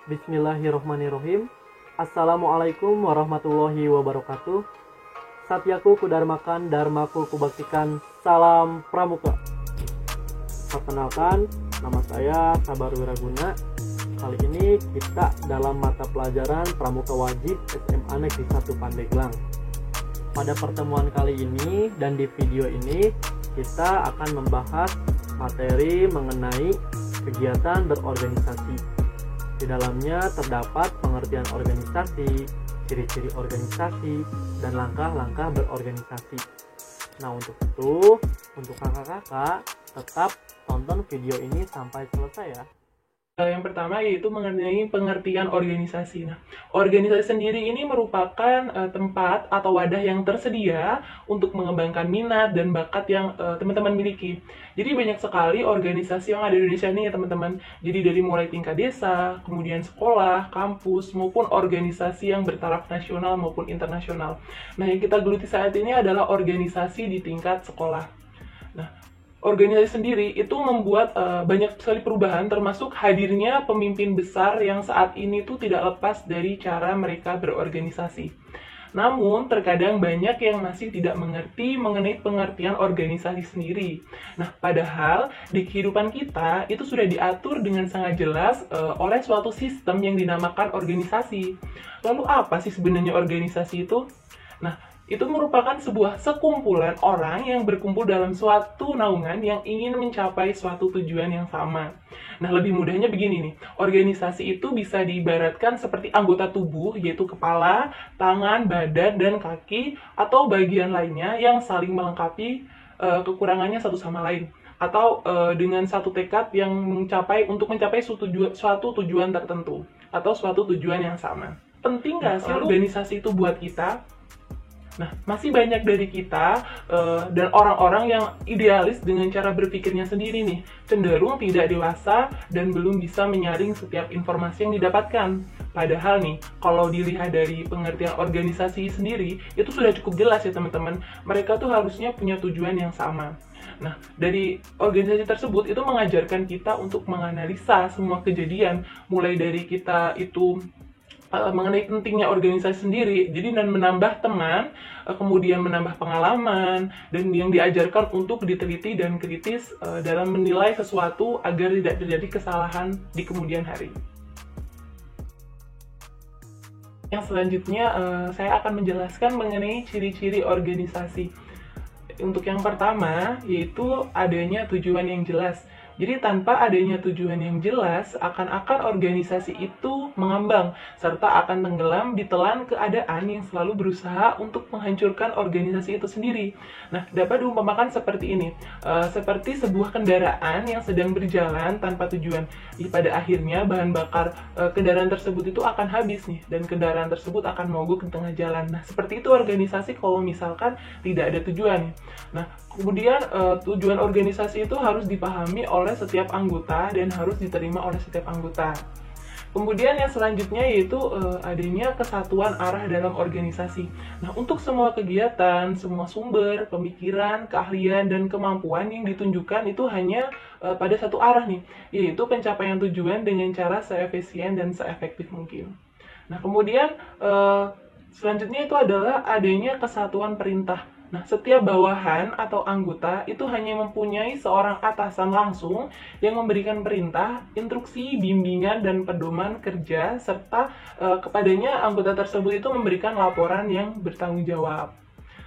Bismillahirrohmanirrohim. Assalamualaikum warahmatullahi wabarakatuh. Satyaku kudarmakan, dharmaku kubaktikan. Salam Pramuka. Perkenalkan, nama saya Sabar Wiraguna. Kali ini kita dalam mata pelajaran Pramuka Wajib SMA Negeri 1 Pandeglang. Pada pertemuan kali ini dan di video ini kita akan membahas materi mengenai kegiatan berorganisasi. Di dalamnya terdapat pengertian organisasi, ciri-ciri organisasi, dan langkah-langkah berorganisasi. Nah, untuk itu, untuk kakak-kakak, tetap tonton video ini sampai selesai ya. Yang pertama yaitu mengenai pengertian organisasi. Nah, organisasi sendiri ini merupakan tempat atau wadah yang tersedia untuk mengembangkan minat dan bakat yang teman-teman miliki. Jadi banyak sekali organisasi yang ada di Indonesia ini ya teman-teman. Jadi dari mulai tingkat desa, kemudian sekolah, kampus, maupun organisasi yang bertaraf nasional maupun internasional. Nah, yang kita geluti saat ini adalah organisasi di tingkat sekolah. Nah, organisasi sendiri itu membuat banyak sekali perubahan, termasuk hadirnya pemimpin besar yang saat ini tuh tidak lepas dari cara mereka berorganisasi. Namun, terkadang banyak yang masih tidak mengerti mengenai pengertian organisasi sendiri. Nah, padahal di kehidupan kita itu sudah diatur dengan sangat jelas oleh suatu sistem yang dinamakan organisasi. Lalu apa sih sebenarnya organisasi itu? Nah, itu merupakan sebuah sekumpulan orang yang berkumpul dalam suatu naungan yang ingin mencapai suatu tujuan yang sama. Nah, lebih mudahnya begini nih, organisasi itu bisa diibaratkan seperti anggota tubuh, yaitu kepala, tangan, badan, dan kaki, atau bagian lainnya yang saling melengkapi kekurangannya satu sama lain. Atau dengan satu tekad yang untuk mencapai suatu tujuan tertentu, atau suatu tujuan yang sama. Penting nggak sih organisasi itu buat kita? Nah, masih banyak dari kita dan orang-orang yang idealis dengan cara berpikirnya sendiri nih, cenderung tidak dewasa dan belum bisa menyaring setiap informasi yang didapatkan. Padahal nih, kalau dilihat dari pengertian organisasi sendiri, itu sudah cukup jelas ya teman-teman. Mereka tuh harusnya punya tujuan yang sama. Nah, dari organisasi tersebut itu mengajarkan kita untuk menganalisa semua kejadian, mulai dari kita itu mengenai pentingnya organisasi sendiri, jadi dan menambah teman, kemudian menambah pengalaman, dan yang diajarkan untuk diteliti dan kritis dalam menilai sesuatu agar tidak terjadi kesalahan di kemudian hari. Yang selanjutnya saya akan menjelaskan mengenai ciri-ciri organisasi. Untuk yang pertama, yaitu adanya tujuan yang jelas. Jadi tanpa adanya tujuan yang jelas, akan-akan organisasi itu mengambang, serta akan tenggelam ditelan keadaan yang selalu berusaha untuk menghancurkan organisasi itu sendiri. Nah, dapat diumpamakan seperti ini, seperti sebuah kendaraan yang sedang berjalan tanpa tujuan. Pada akhirnya, bahan bakar kendaraan tersebut itu akan habis nih, dan kendaraan tersebut akan mogok di tengah jalan. Nah, seperti itu organisasi kalau misalkan tidak ada tujuan. Nah, kemudian tujuan organisasi itu harus dipahami oleh setiap anggota dan harus diterima oleh setiap anggota. Kemudian yang selanjutnya yaitu adanya kesatuan arah dalam organisasi. Nah, untuk semua kegiatan, semua sumber, pemikiran, keahlian, dan kemampuan yang ditunjukkan itu hanya pada satu arah nih, yaitu pencapaian tujuan dengan cara seefisien dan seefektif mungkin. Nah, kemudian selanjutnya itu adalah adanya kesatuan perintah. Nah, setiap bawahan atau anggota itu hanya mempunyai seorang atasan langsung yang memberikan perintah, instruksi, bimbingan, dan pedoman kerja, serta kepadanya anggota tersebut itu memberikan laporan yang bertanggung jawab.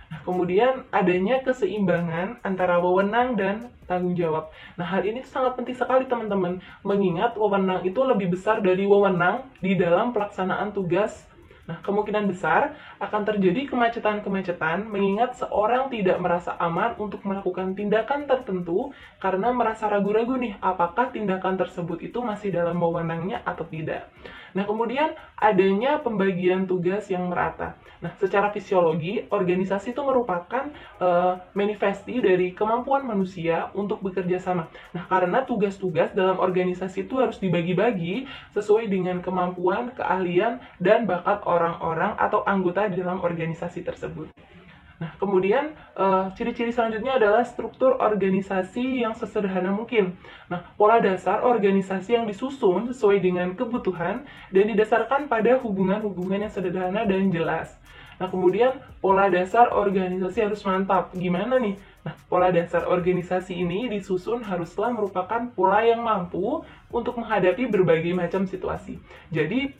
Nah, kemudian adanya keseimbangan antara wewenang dan tanggung jawab. Nah, hal ini sangat penting sekali teman-teman, mengingat wewenang itu lebih besar dari wewenang di dalam pelaksanaan tugas. Nah, kemungkinan besar akan terjadi kemacetan-kemacetan mengingat seorang tidak merasa aman untuk melakukan tindakan tertentu karena merasa ragu-ragu nih apakah tindakan tersebut itu masih dalam wewenangnya atau tidak. Nah, kemudian adanya pembagian tugas yang merata. Nah, secara fisiologi, organisasi itu merupakan manifesti dari kemampuan manusia untuk bekerja sama. Nah, karena tugas-tugas dalam organisasi itu harus dibagi-bagi sesuai dengan kemampuan, keahlian, dan bakat orang-orang atau anggota di dalam organisasi tersebut. Nah, kemudian ciri-ciri selanjutnya adalah struktur organisasi yang sesederhana mungkin. Nah, pola dasar organisasi yang disusun sesuai dengan kebutuhan dan didasarkan pada hubungan-hubungan yang sederhana dan jelas. Nah, kemudian pola dasar organisasi harus mantap. Gimana nih? Nah, pola dasar organisasi ini disusun haruslah merupakan pola yang mampu untuk menghadapi berbagai macam situasi. Jadi,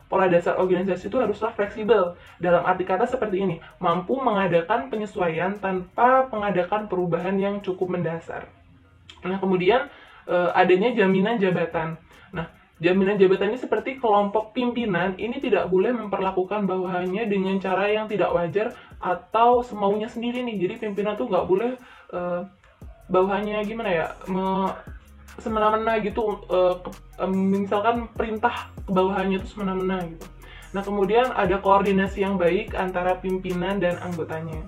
pola dasar organisasi itu haruslah fleksibel. Dalam arti kata seperti ini, mampu mengadakan penyesuaian tanpa mengadakan perubahan yang cukup mendasar. Nah, kemudian adanya jaminan jabatan. Nah, jaminan jabatan ini seperti kelompok pimpinan ini tidak boleh memperlakukan bawahannya dengan cara yang tidak wajar atau semaunya sendiri nih. Jadi pimpinan tuh nggak boleh bawahannya gimana ya, semena-mena gitu, misalkan perintah ke bawahannya itu semena-mena gitu. Nah, kemudian ada koordinasi yang baik antara pimpinan dan anggotanya.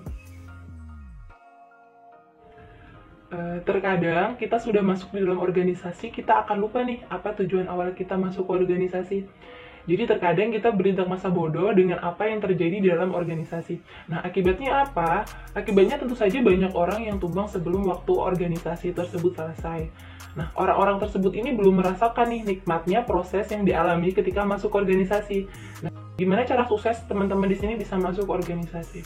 Terkadang kita sudah masuk di dalam organisasi, kita akan lupa nih apa tujuan awal kita masuk organisasi. Jadi terkadang kita bertindak masa bodoh dengan apa yang terjadi di dalam organisasi. Nah, akibatnya apa? Akibatnya tentu saja banyak orang yang tumbang sebelum waktu organisasi tersebut selesai. Nah, orang-orang tersebut ini belum merasakan nih nikmatnya proses yang dialami ketika masuk organisasi. Nah, gimana cara sukses teman-teman di sini bisa masuk organisasi?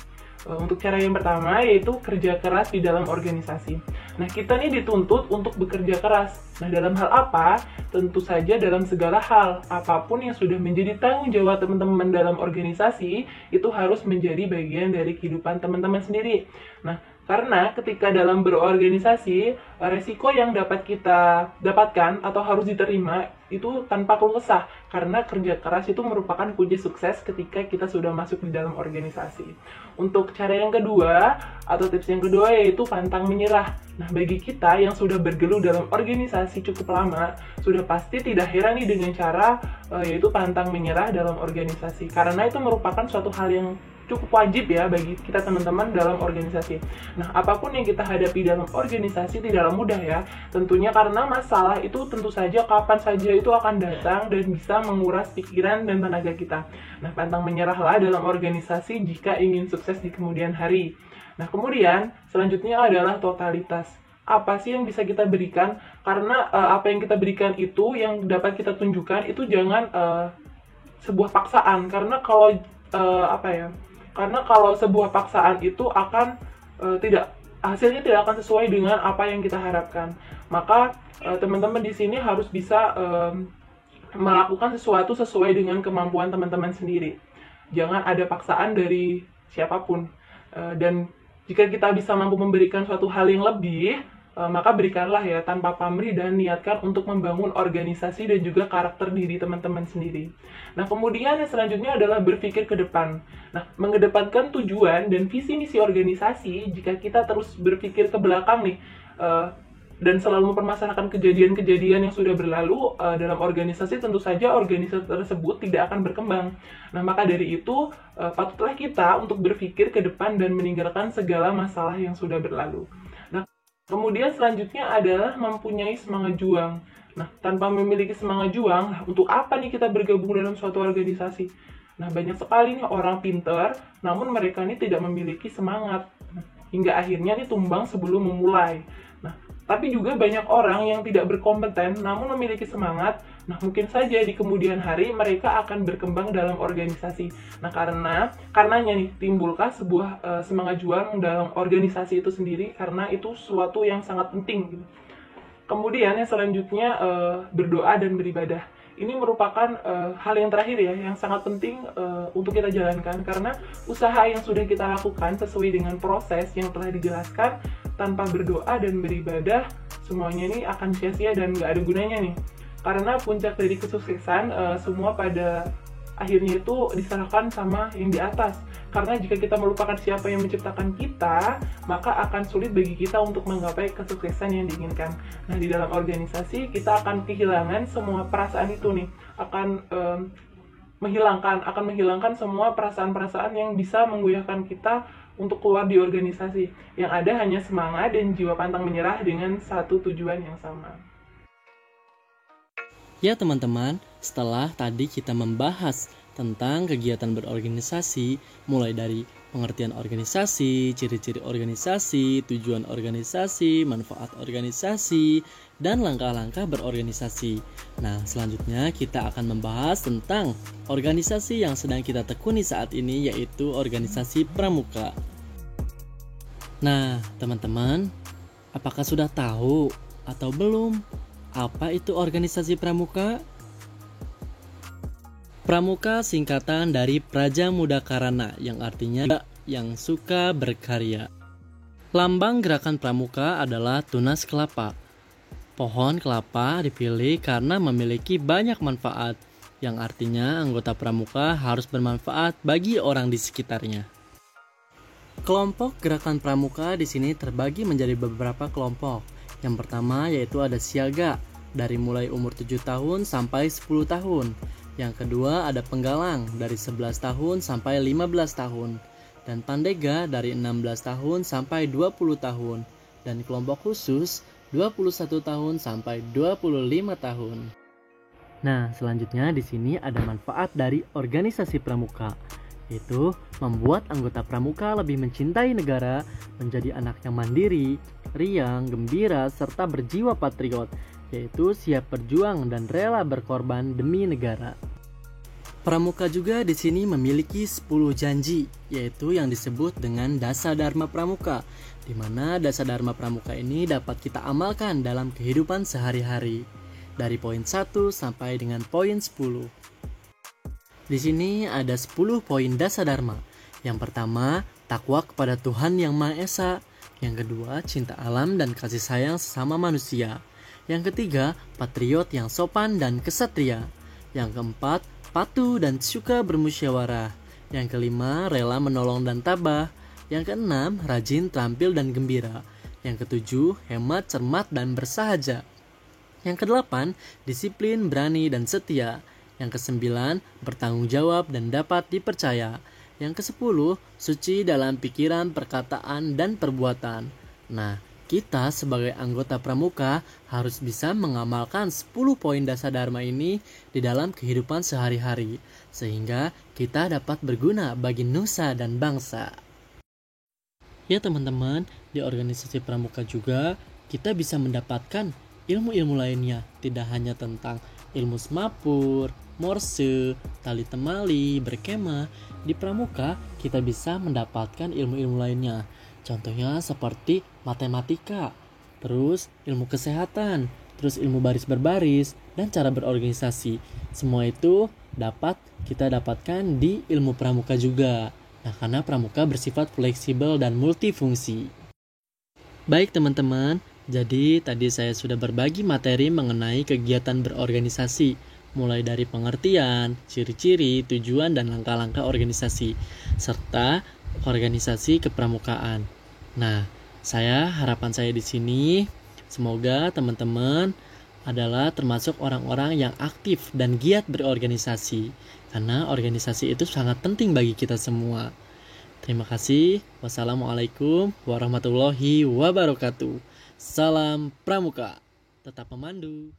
Untuk cara yang pertama yaitu kerja keras di dalam organisasi. Nah, kita nih dituntut untuk bekerja keras. Nah, dalam hal apa? Tentu saja dalam segala hal. Apapun yang sudah menjadi tanggung jawab teman-teman dalam organisasi, itu harus menjadi bagian dari kehidupan teman-teman sendiri. Nah, karena ketika dalam berorganisasi, resiko yang dapat kita dapatkan atau harus diterima itu tanpa keluh kesah. Karena kerja keras itu merupakan kunci sukses ketika kita sudah masuk di dalam organisasi. Untuk cara yang kedua, atau tips yang kedua yaitu pantang menyerah. Nah, bagi kita yang sudah bergelut dalam organisasi cukup lama, sudah pasti tidak heran nih dengan cara yaitu pantang menyerah dalam organisasi. Karena itu merupakan suatu hal yang cukup wajib ya bagi kita teman-teman dalam organisasi. Nah, apapun yang kita hadapi dalam organisasi tidaklah mudah ya. Tentunya karena masalah itu tentu saja kapan saja itu akan datang dan bisa menguras pikiran dan tenaga kita. Nah, pantang menyerahlah dalam organisasi jika ingin sukses di kemudian hari. Nah, kemudian selanjutnya adalah totalitas. Apa sih yang bisa kita berikan? Karena apa yang kita berikan itu yang dapat kita tunjukkan itu jangan sebuah paksaan. Karena kalau Karena kalau sebuah paksaan itu akan hasilnya tidak akan sesuai dengan apa yang kita harapkan. Maka teman-teman di sini harus bisa melakukan sesuatu sesuai dengan kemampuan teman-teman sendiri. Jangan ada paksaan dari siapapun. Dan jika kita bisa mampu memberikan suatu hal yang lebih, maka berikanlah ya tanpa pamrih dan niatkan untuk membangun organisasi dan juga karakter diri teman-teman sendiri. Nah, kemudian yang selanjutnya adalah berpikir ke depan. Nah, mengedepankan tujuan dan visi misi organisasi jika kita terus berpikir ke belakang nih, dan selalu mempermasalahkan kejadian-kejadian yang sudah berlalu dalam organisasi, tentu saja organisasi tersebut tidak akan berkembang. Nah, maka dari itu patutlah kita untuk berpikir ke depan dan meninggalkan segala masalah yang sudah berlalu. Kemudian selanjutnya adalah mempunyai semangat juang. Nah, tanpa memiliki semangat juang, untuk apa nih kita bergabung dalam suatu organisasi? Nah, banyak sekali nih orang pintar, namun mereka ini tidak memiliki semangat. Hingga akhirnya nih tumbang sebelum memulai. Nah, tapi juga banyak orang yang tidak berkompeten, namun memiliki semangat. Nah, mungkin saja di kemudian hari mereka akan berkembang dalam organisasi. Nah, karenanya nih, timbulkah sebuah semangat juang dalam organisasi itu sendiri, karena itu sesuatu yang sangat penting. Gitu. Kemudian yang selanjutnya, berdoa dan beribadah. Ini merupakan hal yang terakhir ya, yang sangat penting untuk kita jalankan. Karena usaha yang sudah kita lakukan sesuai dengan proses yang telah dijelaskan, tanpa berdoa dan beribadah, semuanya ini akan sia-sia dan nggak ada gunanya nih. Karena puncak dari kesuksesan semua pada akhirnya itu diserahkan sama yang di atas. Karena jika kita melupakan siapa yang menciptakan kita, maka akan sulit bagi kita untuk menggapai kesuksesan yang diinginkan. Nah, di dalam organisasi kita akan kehilangan semua perasaan itu nih, akan menghilangkan semua perasaan-perasaan yang bisa menggoyahkan kita untuk keluar di organisasi. Yang ada hanya semangat dan jiwa pantang menyerah dengan satu tujuan yang sama. Ya teman-teman, setelah tadi kita membahas tentang kegiatan berorganisasi, mulai dari pengertian organisasi, ciri-ciri organisasi, tujuan organisasi, manfaat organisasi, dan langkah-langkah berorganisasi. Nah, selanjutnya kita akan membahas tentang organisasi yang sedang kita tekuni saat ini, yaitu organisasi pramuka. Nah, teman-teman, apakah sudah tahu atau belum apa itu organisasi pramuka? Pramuka singkatan dari Praja Muda Karana, yang artinya yang suka berkarya. Lambang gerakan pramuka adalah tunas kelapa. Pohon kelapa dipilih karena memiliki banyak manfaat, yang artinya anggota pramuka harus bermanfaat bagi orang di sekitarnya. Kelompok gerakan pramuka di sini terbagi menjadi beberapa kelompok. Yang pertama yaitu ada siaga, dari mulai umur 7 tahun sampai 10 tahun. Yang kedua ada penggalang, dari 11 tahun sampai 15 tahun. Dan pandega dari 16 tahun sampai 20 tahun. Dan kelompok khusus 21 tahun sampai 25 tahun. Nah, selanjutnya di sini ada manfaat dari organisasi pramuka, yaitu membuat anggota pramuka lebih mencintai negara, menjadi anak yang mandiri, riang, gembira, serta berjiwa patriot, yaitu siap berjuang dan rela berkorban demi negara. Pramuka juga di sini memiliki 10 janji, yaitu yang disebut dengan Dasa Dharma Pramuka, di mana Dasa Dharma Pramuka ini dapat kita amalkan dalam kehidupan sehari-hari, dari poin 1 sampai dengan poin 10. Di sini ada 10 poin Dasa Dharma. Yang pertama, takwa kepada Tuhan Yang Maha Esa. Yang kedua, cinta alam dan kasih sayang sesama manusia. Yang ketiga, patriot yang sopan dan kesatria. Yang keempat, patuh dan suka bermusyawarah. Yang kelima, rela menolong dan tabah. Yang keenam, rajin, terampil dan gembira. Yang ketujuh, hemat, cermat dan bersahaja. Yang kedelapan, disiplin, berani dan setia. Yang kesembilan, bertanggung jawab dan dapat dipercaya. Yang kesepuluh, suci dalam pikiran, perkataan, dan perbuatan. Nah, kita sebagai anggota pramuka harus bisa mengamalkan 10 poin Dasa Dharma ini di dalam kehidupan sehari-hari, sehingga kita dapat berguna bagi nusa dan bangsa. Ya teman-teman, di organisasi pramuka juga kita bisa mendapatkan ilmu-ilmu lainnya, tidak hanya tentang ilmu semapur, morse, tali temali, berkemah. Di pramuka kita bisa mendapatkan ilmu-ilmu lainnya. Contohnya seperti matematika, terus ilmu kesehatan, terus ilmu baris berbaris, dan cara berorganisasi. Semua itu dapat kita dapatkan di ilmu pramuka juga. Nah, karena pramuka bersifat fleksibel dan multifungsi. Baik teman-teman, jadi tadi saya sudah berbagi materi mengenai kegiatan berorganisasi, mulai dari pengertian, ciri-ciri, tujuan, dan langkah-langkah organisasi, serta organisasi kepramukaan. Nah, harapan saya di sini, semoga teman-teman adalah termasuk orang-orang yang aktif dan giat berorganisasi, karena organisasi itu sangat penting bagi kita semua. Terima kasih. Wassalamualaikum warahmatullahi wabarakatuh. Salam Pramuka. Tetap memandu.